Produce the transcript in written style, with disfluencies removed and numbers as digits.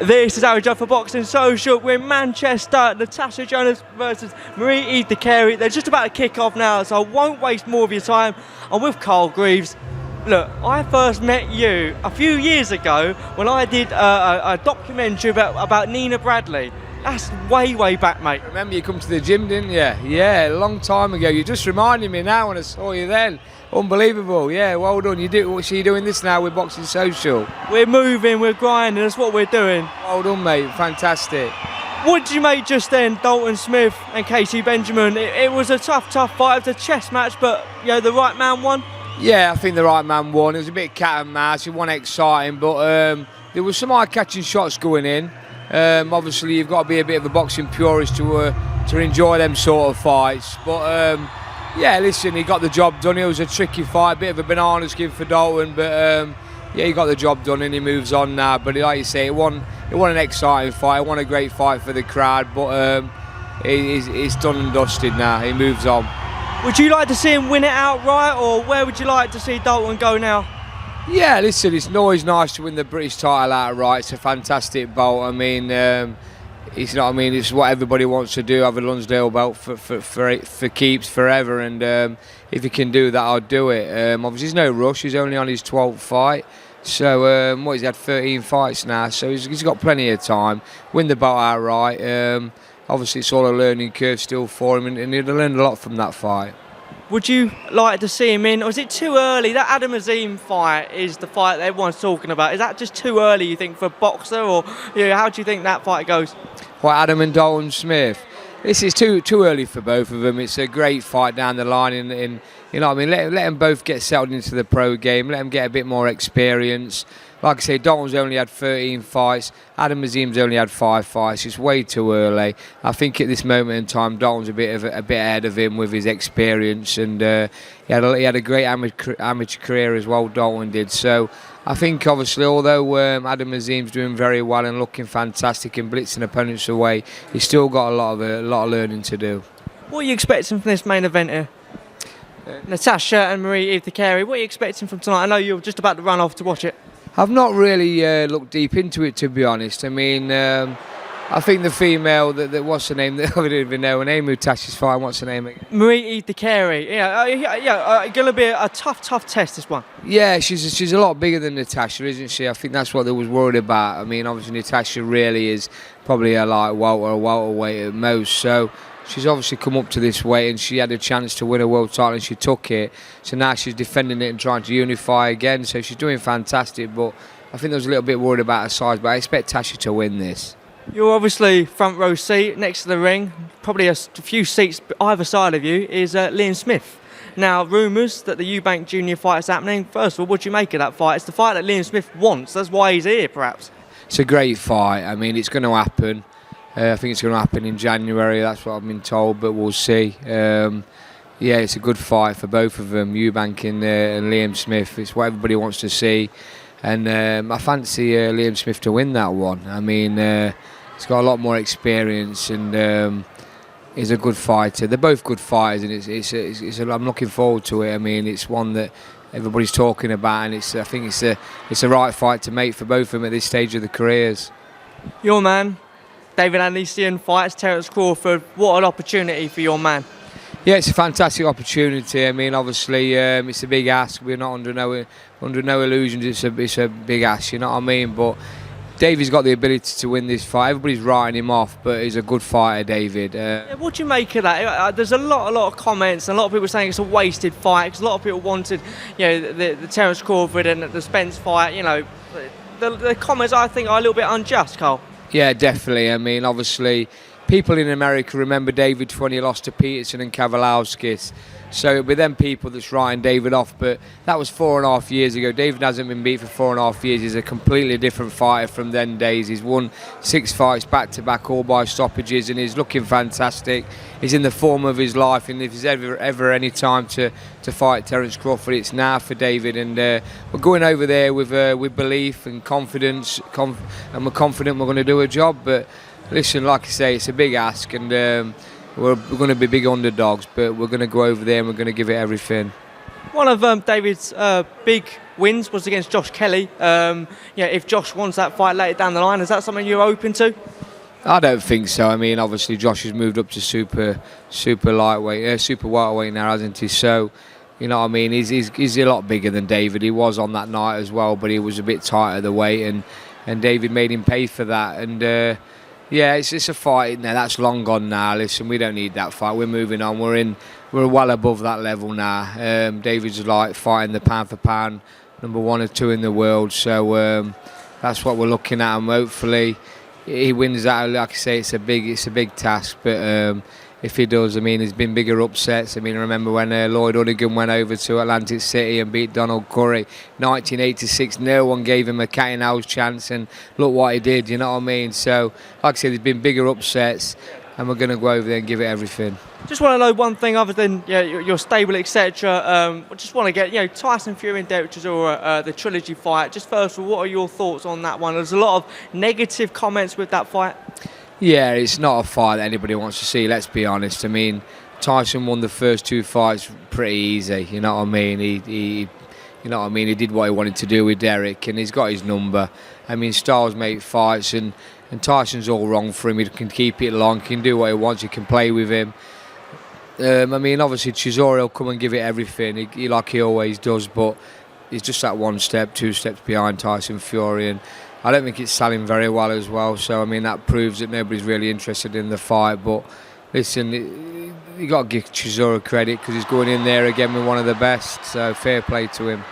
This is our Judd for Boxing Social. We're in Manchester. Natasha Jonas versus Marie-Eve Carey. They're just about to kick off now, so I won't waste more of your time. I'm with Carl Greaves. Look, I first met you a few years ago when I did a documentary about Nina Bradley. That's way back, mate. Remember you come to the gym, didn't you? Yeah, a long time ago. You just reminded me now when I saw you then. Unbelievable. Yeah, well done. So you're doing this now with Boxing Social? We're moving, we're grinding, that's what we're doing. Well done, mate. Fantastic. What did you make just then, Dalton Smith and Casey Benjamin? It was a tough fight. It was a chess match, but you know, the right man won? Yeah, I think the right man won. It was a bit cat and mouse. It wasn't exciting, but there was some eye-catching shots going in. Obviously, you've got to be a bit of a boxing purist to enjoy them sort of fights. But yeah, listen, he got the job done. It was a tricky fight, a bit of a banana skin for Dalton, but yeah, he got the job done and he moves on now. But like you say, it wasn't an exciting fight. It wasn't a great fight for the crowd, but he's done and dusted now. He moves on. Would you like to see him win it outright, or where would you like to see Dalton go now? Yeah, listen, it's always nice to win the British title outright. It's a fantastic belt. I mean, it's not. I mean, it's what everybody wants to do. Have a Lonsdale belt for keeps forever. And if he can do that, I'll do it. Obviously, there's no rush. He's only on his 12th fight. So he's had 13 fights now. So he's got plenty of time. Win the belt outright. Obviously, it's all a learning curve still for him, and he'll learn a lot from that fight. Would you like to see him in, or is it too early? That Avanesyan fight is the fight that everyone's talking about. Is that just too early, you think, for a boxer, or how do you think that fight goes? Well, Adam and Dalton Smith. This is too early for both of them. It's a great fight down the line, in you know what I mean. Let them both get settled into the pro game. Let them get a bit more experience. Like I say, Dalton's only had 13 fights. Avanesyan's only had 5 fights. It's way too early. I think at this moment in time, Dalton's a bit ahead of him with his experience, and he had a great amateur career as well. Dalton did. So I think obviously, although Avanesyan's doing very well and looking fantastic and blitzing opponents away, he's still got a lot of learning to do. What are you expecting from this main event here? Natasha and Marie-Eve Carey, what are you expecting from tonight? I know you're just about to run off to watch it. I've not really looked deep into it, to be honest. I mean, I think the female, that what's her name? I don't even know her name. Natasha's fine. What's her name again? Marie-Eve Carey. Yeah. Going to be a tough test, this one. Yeah, she's a lot bigger than Natasha, isn't she? I think that's what they was worried about. I mean, obviously Natasha really is probably a light welter or welterweight at most. So she's obviously come up to this weight, and she had a chance to win a world title and she took it. So now she's defending it and trying to unify again. So she's doing fantastic, but I think I was a little bit worried about her size, but I expect Tasha to win this. You're obviously front row seat next to the ring. Probably a few seats either side of you is Liam Smith. Now, rumours that the Eubank Junior fight is happening. First of all, what do you make of that fight? It's the fight that Liam Smith wants. That's why he's here, perhaps. It's a great fight. I mean, it's going to happen. I think it's going to happen in January. That's what I've been told, but we'll see. Yeah, it's a good fight for both of them, Eubank and Liam Smith. It's what everybody wants to see, and I fancy Liam Smith to win that one. I mean, he's got a lot more experience, and he's a good fighter. They're both good fighters, and I'm looking forward to it. I mean, it's one that everybody's talking about, and I think it's the right fight to make for both of them at this stage of their careers. Your man, Avanesyan fights Terence Crawford. What an opportunity for your man. Yeah, it's a fantastic opportunity. I mean, obviously, it's a big ask. We're not under no illusions. It's a big ask, you know what I mean? But David's got the ability to win this fight. Everybody's writing him off, but he's a good fighter, David. What do you make of that? There's a lot of comments, and a lot of people saying it's a wasted fight, because a lot of people wanted, the Terence Crawford and the Spence fight. The comments, I think, are a little bit unjust, Carl. Yeah, definitely. I mean, obviously, people in America remember David when he lost to Peterson and Kowalskis. So it'll be them people that's writing David off. But that was 4.5 years ago. David hasn't been beat for 4.5 years. He's a completely different fighter from then days. He's won 6 fights back-to-back, all by stoppages, and he's looking fantastic. He's in the form of his life, and if there's ever any time to fight Terence Crawford, it's now for David. And we're going over there with belief and confidence, and we're confident we're going to do a job. But listen, like I say, it's a big ask, and we're going to be big underdogs, but we're going to go over there and we're going to give it everything. One of David's big wins was against Josh Kelly. If Josh wants that fight later down the line, is that something you're open to? I don't think so. I mean, obviously Josh has moved up to super lightweight, super welterweight now, hasn't he? So, you know what I mean. He's a lot bigger than David. He was on that night as well, but he was a bit tighter the weight, and David made him pay for that. And it's a fight. Now that's long gone now. Listen, we don't need that fight. We're moving on. We're well above that level now. David's like fighting the pound for pound number 1 or 2 in the world. So that's what we're looking at. And hopefully he wins that. Like I say, it's a big task, but if he does, I mean, there's been bigger upsets. I mean, I remember when Lloyd Hoonigan went over to Atlantic City and beat Donald Curry, 1986. No one gave him a cat and mouse chance, and look what he did. You know what I mean? So, like I said, there's been bigger upsets, and we're going to go over there and give it everything. Just want to know one thing other than your stable, etc. Just want to get Tyson Fury and Fury-Chisora, the trilogy fight. Just first of all, what are your thoughts on that one? There's a lot of negative comments with that fight. Yeah, it's not a fight that anybody wants to see, let's be honest. I mean, Tyson won the first 2 fights pretty easy, you know what I mean? He did what he wanted to do with Derek, and he's got his number. I mean, styles make fights, and Tyson's all wrong for him. He can keep it long, he can do what he wants, he can play with him. I mean, obviously, Chisora will come and give it everything, he like he always does, but he's just that 1 step, 2 steps behind Tyson Fury, and I don't think it's selling very well as well. So I mean, that proves that nobody's really interested in the fight. But listen, you got to give Chisora credit because he's going in there again with one of the best. So fair play to him.